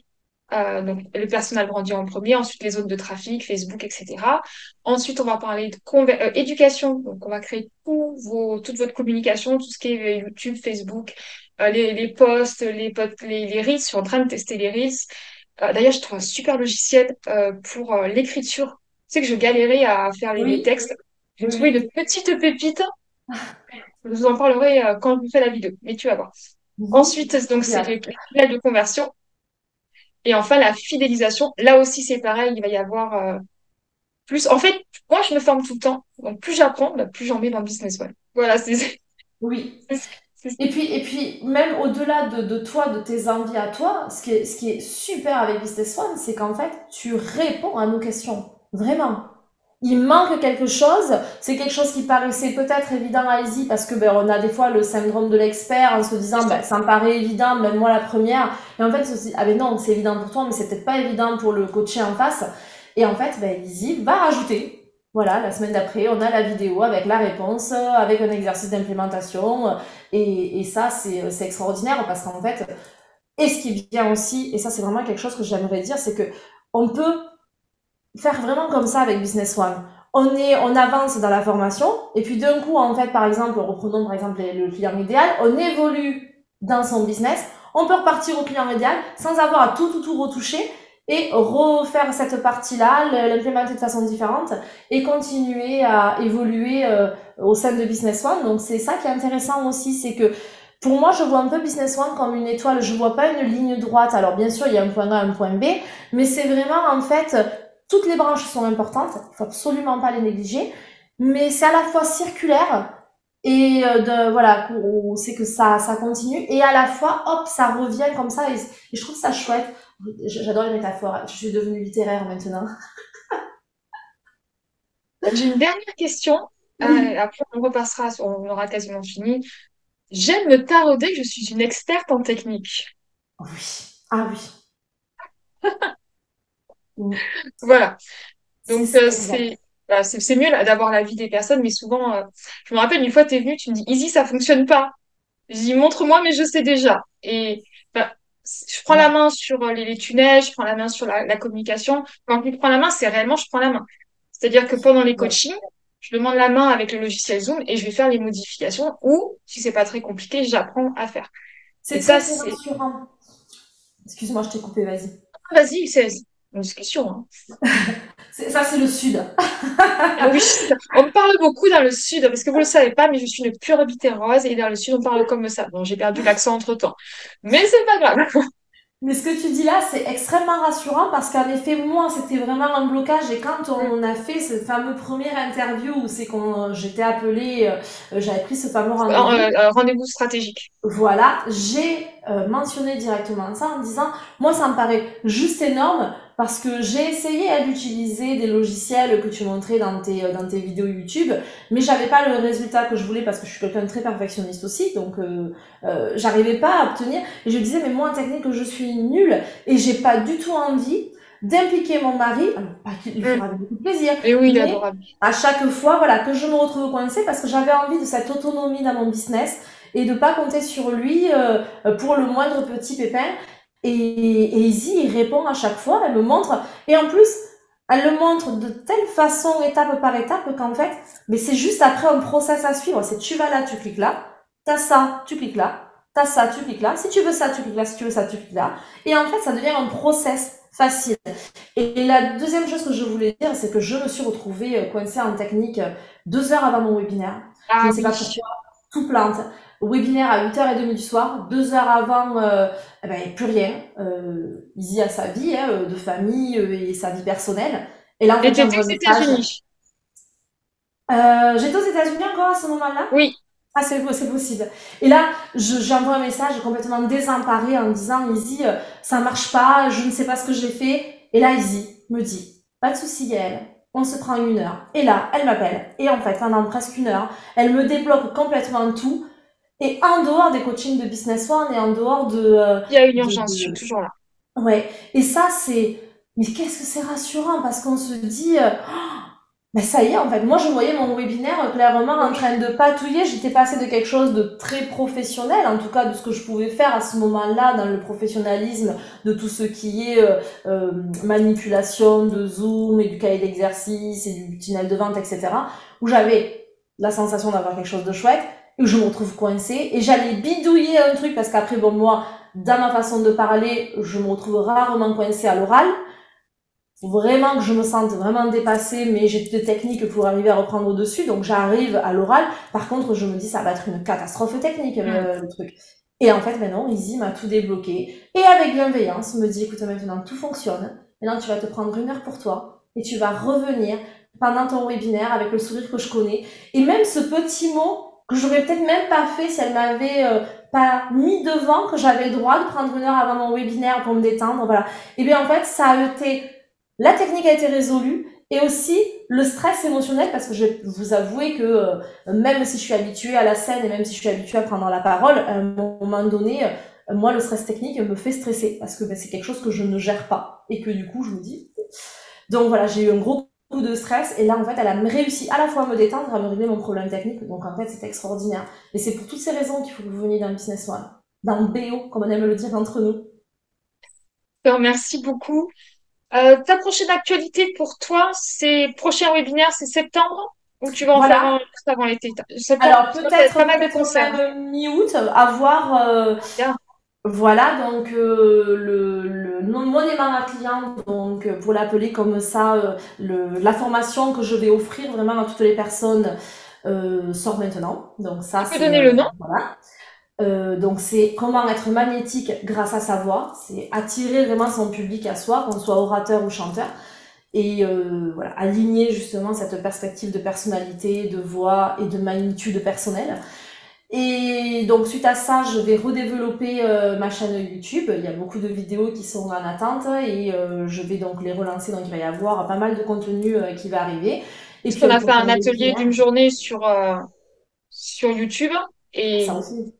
Donc, le personal branding en premier, ensuite les zones de trafic, Facebook, etc. Ensuite, on va parler de éducation. Donc, on va créer toute votre communication, tout ce qui est YouTube, Facebook, les posts, les Reels. Je suis en train de tester les Reels. D'ailleurs, je trouve un super logiciel pour l'écriture. Tu sais que je galérais à faire les Oui, textes. J'ai oui, trouvé oui. une petite pépite. Je vous en parlerai quand je vous fais la vidéo, mais tu vas voir. Ensuite, donc, c'est Génial. les tunnels de conversion. Et enfin, la fidélisation. Là aussi, c'est pareil, il va y avoir plus. En fait, moi, je me forme tout le temps. Donc, plus j'apprends, bah, plus j'en mets dans le business one. Voilà, Oui. c'est, c'est- Et puis, même au-delà de toi, de tes envies à toi, ce qui est super avec Business One, c'est qu'en fait, tu réponds à nos questions. Vraiment. Il manque quelque chose, c'est quelque chose qui paraissait peut-être évident à Izzy parce que ben, on a des fois le syndrome de l'expert en se disant c'est ben, ça. ça me paraît évident, même moi la première. Et en fait, ah ben non, c'est évident pour toi, mais c'est peut-être pas évident pour le coaché en face. Et en fait, ben, Izzy va rajouter. Voilà, la semaine d'après, on a la vidéo avec la réponse, avec un exercice d'implémentation. Et ça, c'est extraordinaire parce qu'en fait, et ce qui est bien aussi, et ça c'est vraiment quelque chose que j'aimerais dire, c'est que on peut faire vraiment comme ça avec Business One. On avance dans la formation, et puis d'un coup, en fait, par exemple, reprenons par exemple le client idéal, on évolue dans son business, on peut repartir au client idéal sans avoir à tout retoucher et refaire cette partie-là, l'implémenter de façon différente et continuer à évoluer au sein de Business One. Donc c'est ça qui est intéressant aussi, c'est que pour moi, je vois un peu Business One comme une étoile. Je vois pas une ligne droite. Alors bien sûr, il y a un point A, un point B, mais c'est vraiment en fait toutes les branches sont importantes, il faut absolument pas les négliger, mais c'est à la fois circulaire et voilà, on sait que ça continue et à la fois hop, ça revient comme ça et je trouve ça chouette. J'adore les métaphores, je suis devenue littéraire maintenant. J'ai une dernière question. Oui, Après, on repassera, on aura quasiment fini. J'aime me tarauder que je suis une experte en technique. oui, ah oui, Voilà. c'est Donc, ça, exact. c'est mieux là, d'avoir l'avis des personnes, mais souvent, je me rappelle une fois, tu es venue, tu me dis, Easy, ça fonctionne pas. Je dis, montre-moi, mais je sais déjà. Et bah, je prends la Ouais, main sur les tunnels, je prends la main sur la communication. Quand je prends la main, c'est réellement, je prends la main. C'est-à-dire que pendant les ouais. coachings, je demande la main avec le logiciel Zoom et je vais faire les modifications ou, si c'est pas très compliqué, j'apprends à faire. C'est Et ça, très très c'est... rassurant. Excuse-moi, je t'ai coupé, vas-y. Ah, vas-y, c'est une discussion, hein. Ça, c'est le sud. Ah oui, on me parle beaucoup dans le sud, parce que vous le savez pas, mais je suis une pure bitéroise et dans le sud, on parle comme ça. Bon, j'ai perdu l'accent entre-temps. Mais c'est pas grave. Mais ce que tu dis là, c'est extrêmement rassurant parce qu'en effet, moi, c'était vraiment un blocage. Et quand on a fait ce fameux premier interview où c'est qu'on, j'étais appelée, j'avais pris ce fameux rendez-vous, Rendez-vous stratégique. voilà, j'ai mentionné directement ça en disant, moi, ça me paraît juste énorme parce que j'ai essayé d'utiliser des logiciels que tu montrais dans tes vidéos YouTube, mais j'avais pas le résultat que je voulais parce que je suis quelqu'un de très perfectionniste aussi, donc j'arrivais pas à obtenir. Et je disais, mais moi, en technique, je suis nulle et j'ai pas du tout envie d'impliquer mon mari, alors pas qu'il le Mm. fera avec beaucoup de plaisir, Et oui, il est mais adorable. à chaque fois, voilà, que je me retrouve coincée parce que j'avais envie de cette autonomie dans mon business et de pas compter sur lui pour le moindre petit pépin. Et Izzy, il répond à chaque fois, elle me montre, et en plus, elle le montre de telle façon, étape par étape, qu'en fait, mais c'est juste après un process à suivre. C'est tu vas là, tu cliques là, t'as ça, tu cliques là, t'as ça, tu cliques là, si tu veux ça, tu cliques là, si tu veux ça, tu cliques là. Et en fait, ça devient un process facile. Et la deuxième chose que je voulais dire, c'est que je me suis retrouvée coincée en technique 2 heures avant mon webinaire. Je ne Ah sais pas oui. pourquoi, tout plante. Webinaire à 8h30 du soir, 2 heures avant, eh ben, plus rien. Izzy a sa vie de famille et sa vie personnelle. Et là, en Et fait, t'étais j'envoie aux un message. États-Unis. J'étais aux États-Unis encore à ce moment-là. Oui. Ah, c'est possible. Et là, j'envoie un message complètement désemparé en me disant, Izzy, ça marche pas, je ne sais pas ce que j'ai fait. Et là, Izzy me dit, pas de souci, Gaëlle, on se prend 1 heure. Et là, elle m'appelle. Et en fait, pendant presque 1 heure, elle me débloque complètement tout. Et en dehors des coachings de Business One et en dehors Il y a une urgence, je suis toujours là. ouais. Et ça, mais qu'est-ce que c'est rassurant parce qu'on se dit, ben ça y est, en fait, moi je voyais mon webinaire clairement en Oui. train de patouiller. J'étais passée de quelque chose de très professionnel, en tout cas de ce que je pouvais faire à ce moment-là dans le professionnalisme de tout ce qui est manipulation de Zoom et du cahier d'exercice et du tunnel de vente, etc. Où j'avais la sensation d'avoir quelque chose de chouette et où je me retrouve coincée et j'allais bidouiller un truc parce qu'après, bon, moi, dans ma façon de parler, je me retrouve rarement coincée à l'oral. faut vraiment que je me sente vraiment dépassée, mais j'ai des techniques pour arriver à reprendre au-dessus, donc j'arrive à l'oral. Par contre, je me dis, ça va être une catastrophe technique, Mm. le truc. Et en fait, ben non, Izzy m'a tout débloqué. Et avec bienveillance, me dit, écoute, maintenant, tout fonctionne. Maintenant, tu vas te prendre 1 heure pour toi, et tu vas revenir pendant ton webinaire avec le sourire que je connais. Et même ce petit mot que j'aurais peut-être même pas fait si elle m'avait pas mis devant que j'avais le droit de prendre 1 heure avant mon webinaire pour me détendre, voilà. Et bien en fait, ça a été la technique a été résolue et aussi le stress émotionnel parce que je vais vous avouer que même si je suis habituée à la scène et même si je suis habituée à prendre la parole, à un moment donné, moi le stress technique me fait stresser parce que ben, c'est quelque chose que je ne gère pas et que du coup je me dis. Donc voilà, j'ai eu un gros coup de stress et là en fait elle a réussi à la fois à me détendre et à me régler mon problème technique. Donc en fait c'était extraordinaire. Et c'est pour toutes ces raisons qu'il faut que vous veniez dans le Business One, dans le BO comme on aime le dire entre nous. Je te remercie beaucoup. Ta prochaine actualité pour toi, c'est prochain webinaire, c'est septembre ou tu vas en faire un Voilà. juste avant l'été? Septembre, Alors parce que t'as pas peut-être mal de peut-être concerts. même mi-août, à voir. Bien. Voilà donc mon aimant à client donc pour l'appeler comme ça, la formation que je vais offrir vraiment à toutes les personnes sort maintenant. Donc ça Tu peux c'est donner le nom? voilà. Donc c'est comment être magnétique grâce à sa voix. C'est attirer vraiment son public à soi, qu'on soit orateur ou chanteur. Et voilà, aligner justement cette perspective de personnalité, de voix et de magnitude personnelle. Et donc suite à ça, je vais redévelopper ma chaîne YouTube. Il y a beaucoup de vidéos qui sont en attente et je vais donc les relancer. Donc il va y avoir pas mal de contenu qui va arriver. Et Parce puis qu'on un a fait prochain un atelier webinaire, d'une journée sur YouTube ça et aussi.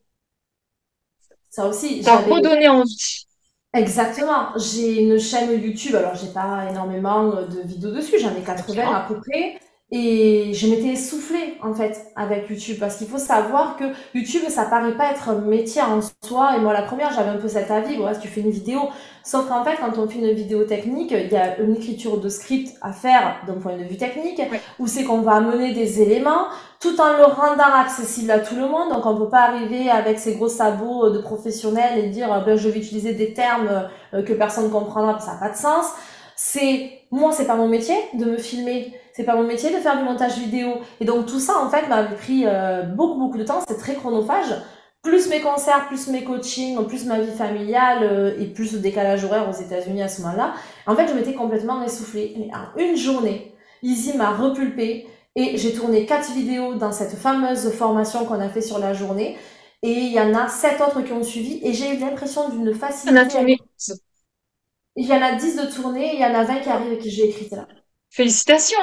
Ça aussi, t'as j'avais redonné envie. exactement. J'ai une chaîne YouTube, alors j'ai pas énormément de vidéos dessus, j'en ai C'est 80 bien. à peu près. Et je m'étais essoufflée en fait avec YouTube parce qu'il faut savoir que YouTube ça paraît pas être un métier en soi et moi la première j'avais un peu cet avis, ouais, tu fais une vidéo, sauf qu'en fait quand on fait une vidéo technique il y a une écriture de script à faire d'un point de vue technique Ouais. où c'est qu'on va amener des éléments tout en le rendant accessible à tout le monde. Donc on peut pas arriver avec ses gros sabots de professionnels et dire ben, je vais utiliser des termes que personne comprendra parce que ça n'a pas de sens. C'est pas mon métier de me filmer, c'est pas mon métier de faire du montage vidéo. Et donc tout ça en fait m'avait pris beaucoup de temps, c'est très chronophage. Plus mes concerts, plus mes coachings, plus ma vie familiale et plus le décalage horaire aux États-Unis à ce moment-là. En fait, je m'étais complètement essoufflée. Et en une journée, Izzy m'a repulpé et j'ai tourné 4 vidéos dans cette fameuse formation qu'on a fait sur la journée. Et il y en a 7 autres qui ont suivi. Et j'ai eu l'impression d'une On a facilité. tourné. Il y en a 10 de tournée et il y en a 20 qui arrivent et que j'ai écrites là. Félicitations.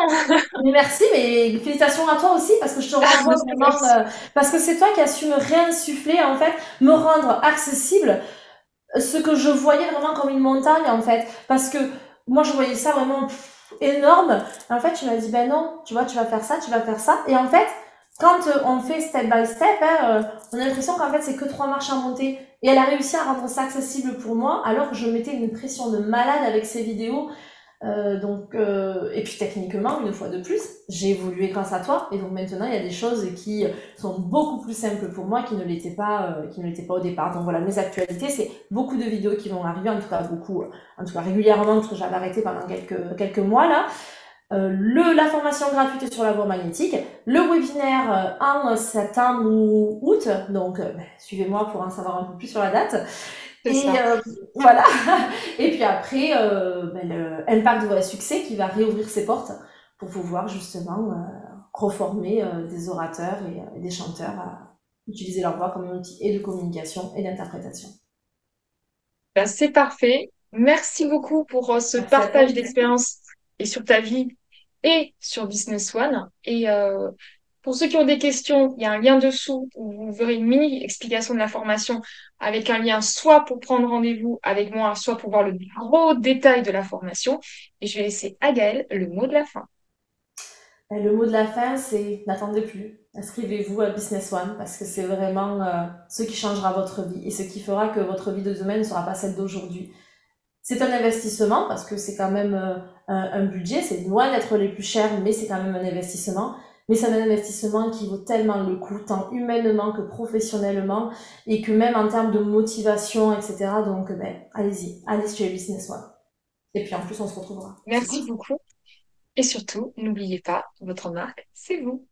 Mais merci, mais félicitations à toi aussi parce que je te renvoie vraiment, Merci. parce que c'est toi qui as su me réinsuffler en fait, me rendre accessible ce que je voyais vraiment comme une montagne en fait, parce que moi je voyais ça vraiment énorme. Et en fait, tu m'as dit ben non, tu vois, tu vas faire ça, tu vas faire ça. Et en fait, quand on fait step by step, hein, on a l'impression qu'en fait c'est que 3 marches à monter. Et elle a réussi à rendre ça accessible pour moi, alors que je mettais une pression de malade avec ces vidéos. Et puis techniquement, une fois de plus, j'ai évolué grâce à toi. Et donc maintenant, il y a des choses qui sont beaucoup plus simples pour moi qui ne l'étaient pas au départ. Donc voilà, mes actualités, c'est beaucoup de vidéos qui vont arriver, en tout cas beaucoup, en tout cas régulièrement, parce que j'avais arrêté pendant quelques mois là. La formation gratuite sur la voie magnétique, le webinaire en septembre ou août. Donc suivez-moi pour en savoir un peu plus sur la date. C'est Et ça. voilà. Et puis après, le Impact de succès qui va réouvrir ses portes pour pouvoir justement reformer des orateurs et des chanteurs à utiliser leur voix comme un outil et de communication et d'interprétation. Ben, c'est parfait. Merci beaucoup pour ce Merci à toi. partage d'expérience et sur ta vie et sur Business One. Et pour ceux qui ont des questions, il y a un lien dessous où vous verrez une mini explication de la formation avec un lien soit pour prendre rendez-vous avec moi, soit pour voir le gros détail de la formation. Et je vais laisser à Gaëlle le mot de la fin. Le mot de la fin, c'est n'attendez plus. Inscrivez-vous à Business One parce que c'est vraiment ce qui changera votre vie et ce qui fera que votre vie de demain ne sera pas celle d'aujourd'hui. C'est un investissement parce que c'est quand même un budget, c'est loin d'être les plus chers, mais c'est quand même un investissement. Mais c'est un investissement qui vaut tellement le coup, tant humainement que professionnellement, et que même en termes de motivation, etc. Donc, allez-y, allez chez Business One. Et puis en plus, on se retrouvera. C'est cool. Merci beaucoup. Et surtout, n'oubliez pas, votre marque, c'est vous.